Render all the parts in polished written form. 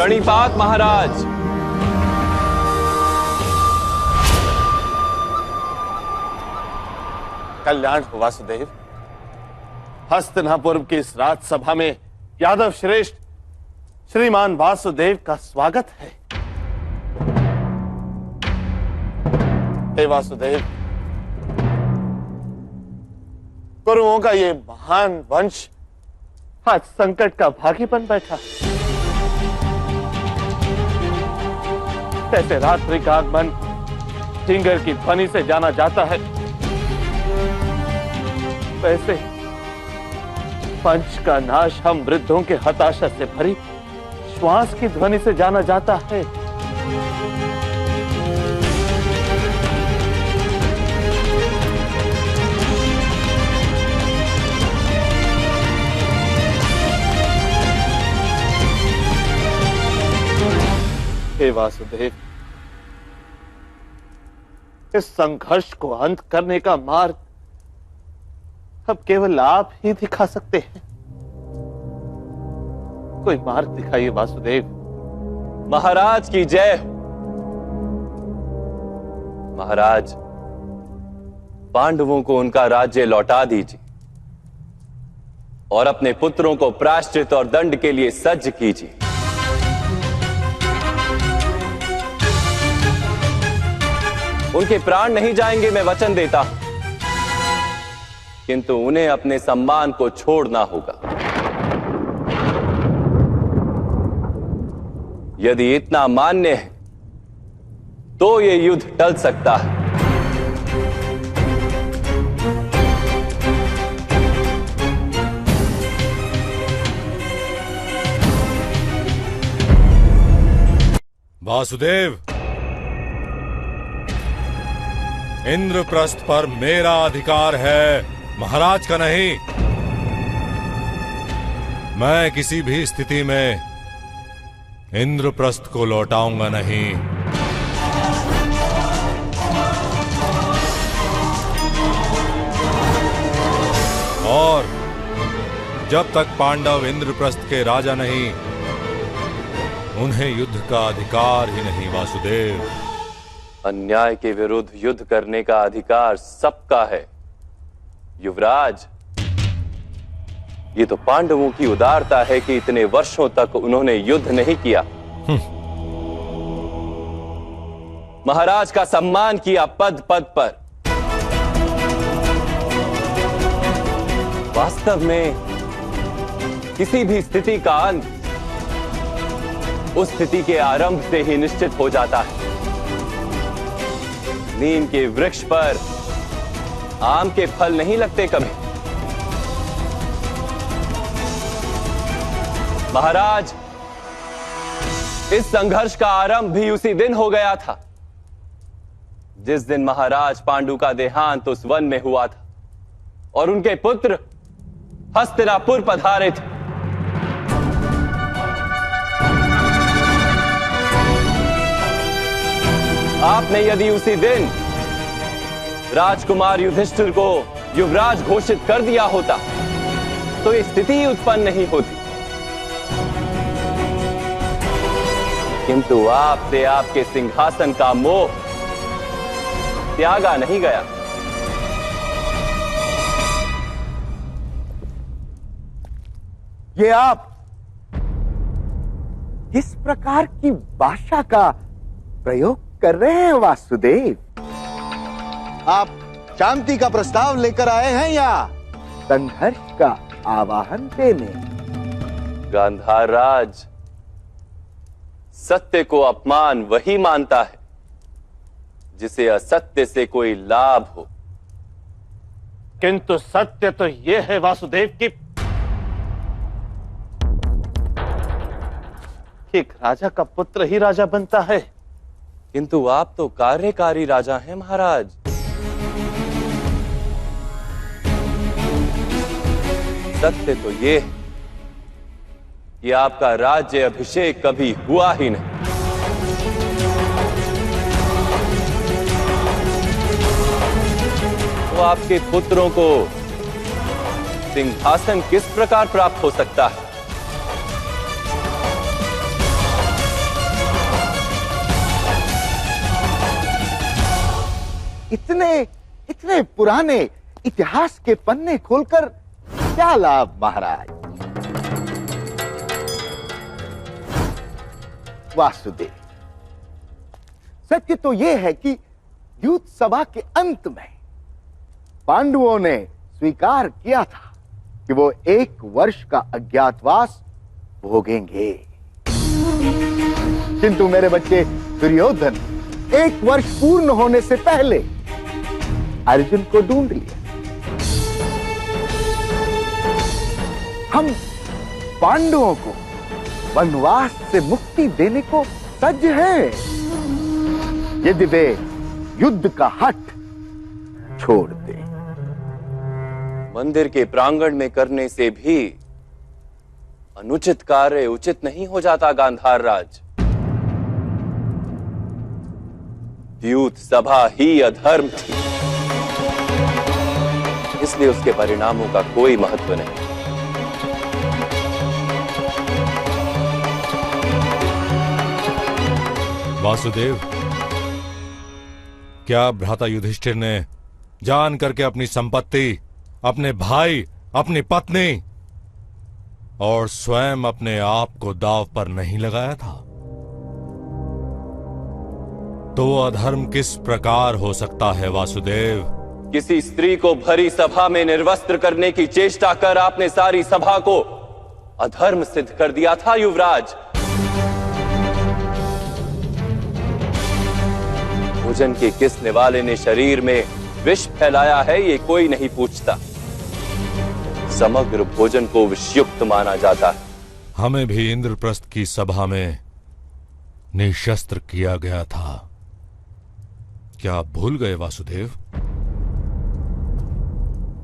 प्रणिपात महाराज। कल्याण हो वासुदेव। हस्तिनापुर की इस राजसभा में यादव श्रेष्ठ श्रीमान वासुदेव का स्वागत है। हे वासुदेव, कुरुओं का ये महान वंश आज संकट का भागी बन बैठा। कैसे रात्रि का आगमन टिंगर की ध्वनि से जाना जाता है, वैसे पंच का नाश हम वृद्धों के हताशा से भरी श्वास की ध्वनि से जाना जाता है। हे वासुदेव, इस संघर्ष को अंत करने का मार्ग अब केवल आप ही दिखा सकते हैं। कोई मार्ग दिखाइए वासुदेव। महाराज की जय हो। महाराज, पांडवों को उनका राज्य लौटा दीजिए और अपने पुत्रों को प्रायश्चित और दंड के लिए सज्ज कीजिए। उनके प्राण नहीं जाएंगे, मैं वचन देता हूं, किंतु उन्हें अपने सम्मान को छोड़ना होगा। यदि इतना मान्य है तो यह युद्ध टल सकता है। वासुदेव, इंद्रप्रस्थ पर मेरा अधिकार है, महाराज का नहीं। मैं किसी भी स्थिति में इंद्रप्रस्थ को लौटाऊंगा नहीं। और जब तक पांडव इंद्रप्रस्थ के राजा नहीं, उन्हें युद्ध का अधिकार ही नहीं। वासुदेव, अन्याय के विरुद्ध युद्ध करने का अधिकार सबका है। युवराज, ये तो पांडवों की उदारता है कि इतने वर्षों तक उन्होंने युद्ध नहीं किया। महाराज का सम्मान किया पद पद पर। वास्तव में किसी भी स्थिति का अंत उस स्थिति के आरंभ से ही निश्चित हो जाता है। नीम के वृक्ष पर आम के फल नहीं लगते कभी। महाराज, इस संघर्ष का आरंभ भी उसी दिन हो गया था जिस दिन महाराज पांडु का देहांत उस वन में हुआ था और उनके पुत्र हस्तिनापुर पधारे थे। आपने यदि उसी दिन राजकुमार युधिष्ठिर को युवराज घोषित कर दिया होता तो ये स्थिति उत्पन्न नहीं होती, किंतु आपसे आपके सिंहासन का मोह त्यागा नहीं गया। ये आप किस प्रकार की भाषा का प्रयोग कर रहे हैं वासुदेव? आप शांति का प्रस्ताव लेकर आए हैं या संघर्ष का आवाहन देने? गांधार राज, सत्य को अपमान वही मानता है जिसे असत्य से कोई लाभ हो। किंतु सत्य तो यह है वासुदेव कि एक राजा का पुत्र ही राजा बनता है। किंतु आप तो कार्यकारी राजा हैं महाराज। सत्य तो ये है कि आपका राज्य अभिषेक कभी हुआ ही नहीं। तो आपके पुत्रों को सिंहासन किस प्रकार प्राप्त हो सकता है? इतने इतने पुराने इतिहास के पन्ने खोलकर क्या लाभ महाराज। वासुदेव, सत्य तो यह है कि युद्ध सभा के अंत में पांडवों ने स्वीकार किया था कि वो 1 वर्ष का अज्ञातवास भोगेंगे, किंतु मेरे बच्चे दुर्योधन 1 वर्ष पूर्ण होने से पहले अर्जुन को ढूंढ लिया। हम पांडवों को वनवास से मुक्ति देने को सज्ज हैं, यदि वे युद्ध का हठ छोड़ दें। मंदिर के प्रांगण में करने से भी अनुचित कार्य उचित नहीं हो जाता गांधार राज। युद्ध सभा ही अधर्म थी, इसलिए उसके परिणामों का कोई महत्व नहीं। वासुदेव, क्या भ्राता युधिष्ठिर ने जान करके अपनी संपत्ति, अपने भाई, अपनी पत्नी और स्वयं अपने आप को दांव पर नहीं लगाया था? तो वो अधर्म किस प्रकार हो सकता है वासुदेव? किसी स्त्री को भरी सभा में निर्वस्त्र करने की चेष्टा कर आपने सारी सभा को अधर्म सिद्ध कर दिया था युवराज। भोजन के किसने वाले ने शरीर में विष फैलाया है, ये कोई नहीं पूछता। समग्र भोजन को विषयुक्त माना जाता है। हमें भी इंद्रप्रस्थ की सभा में निशस्त्र किया गया था, क्या आप भूल गए वासुदेव?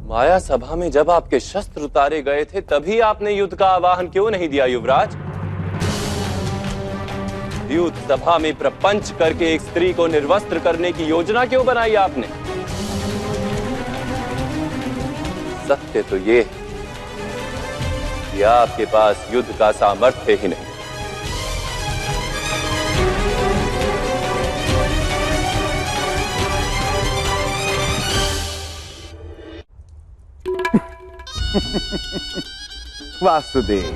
माया सभा में जब आपके शस्त्र उतारे गए थे तभी आपने युद्ध का आह्वान क्यों नहीं दिया युवराज? युद्ध सभा में प्रपंच करके एक स्त्री को निर्वस्त्र करने की योजना क्यों बनाई आपने? सत्य तो ये है कि आपके पास युद्ध का सामर्थ्य ही नहीं। वासुदेव,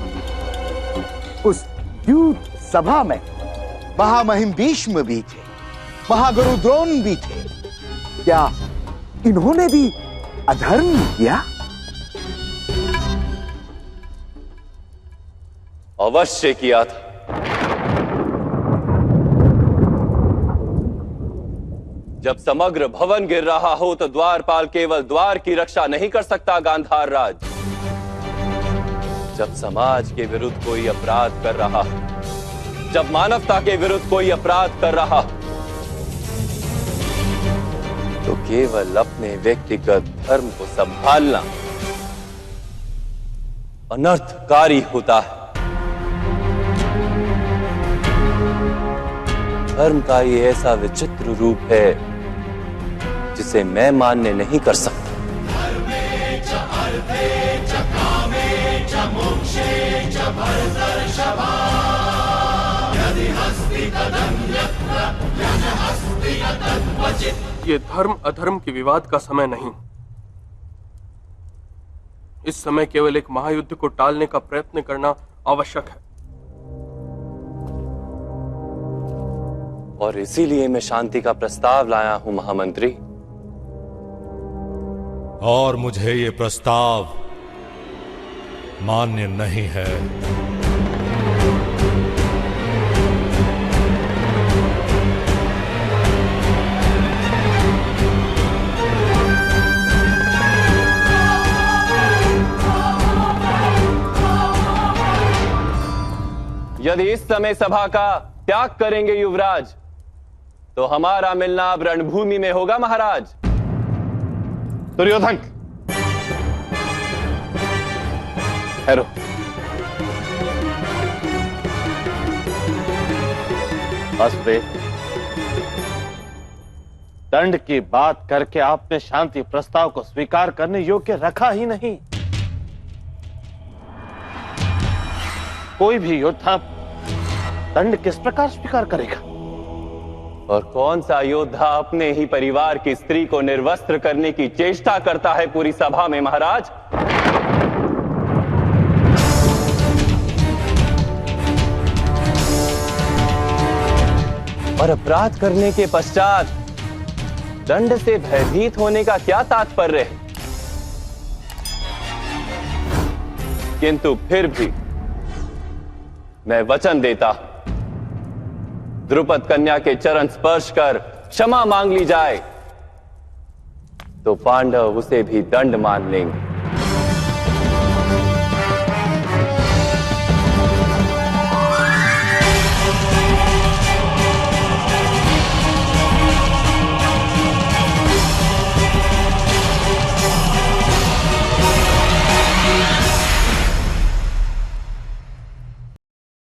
उस युद्ध सभा में महामहिम भीष्म भी थे, महागुरु द्रोण भी थे। क्या इन्होंने भी अधर्म किया? अवश्य किया था। जब समग्र भवन गिर रहा हो तो द्वारपाल केवल द्वार की रक्षा नहीं कर सकता गांधार राज। जब समाज के विरुद्ध कोई अपराध कर रहा हो, जब मानवता के विरुद्ध कोई अपराध कर रहा हो, तो केवल अपने व्यक्तिगत धर्म को संभालना अनर्थकारी होता है। धर्म का ये ऐसा विचित्र रूप है जिसे मैं मान्य नहीं कर सकता। ये धर्म अधर्म के विवाद का समय नहीं। इस समय केवल एक महायुद्ध को टालने का प्रयत्न करना आवश्यक है। और इसीलिए मैं शांति का प्रस्ताव लाया हूं महामंत्री। और मुझे ये प्रस्ताव मान्य नहीं है। यदि इस समय सभा का त्याग करेंगे युवराज तो हमारा मिलना अब रणभूमि में होगा महाराज। दुर्योधन, ठहरो। वासुदेव, दंड की बात करके आपने शांति प्रस्ताव को स्वीकार करने योग्य रखा ही नहीं। कोई भी योद्धा दंड किस प्रकार स्वीकार करेगा? और कौन सा योद्धा अपने ही परिवार की स्त्री को निर्वस्त्र करने की चेष्टा करता है पूरी सभा में महाराज? और अपराध करने के पश्चात दंड से भयभीत होने का क्या तात्पर्य है? किंतु फिर भी मैं वचन देता हूं, द्रुपद कन्या के चरण स्पर्श कर क्षमा मांग ली जाए तो पांडव उसे भी दंड मान लेंगे।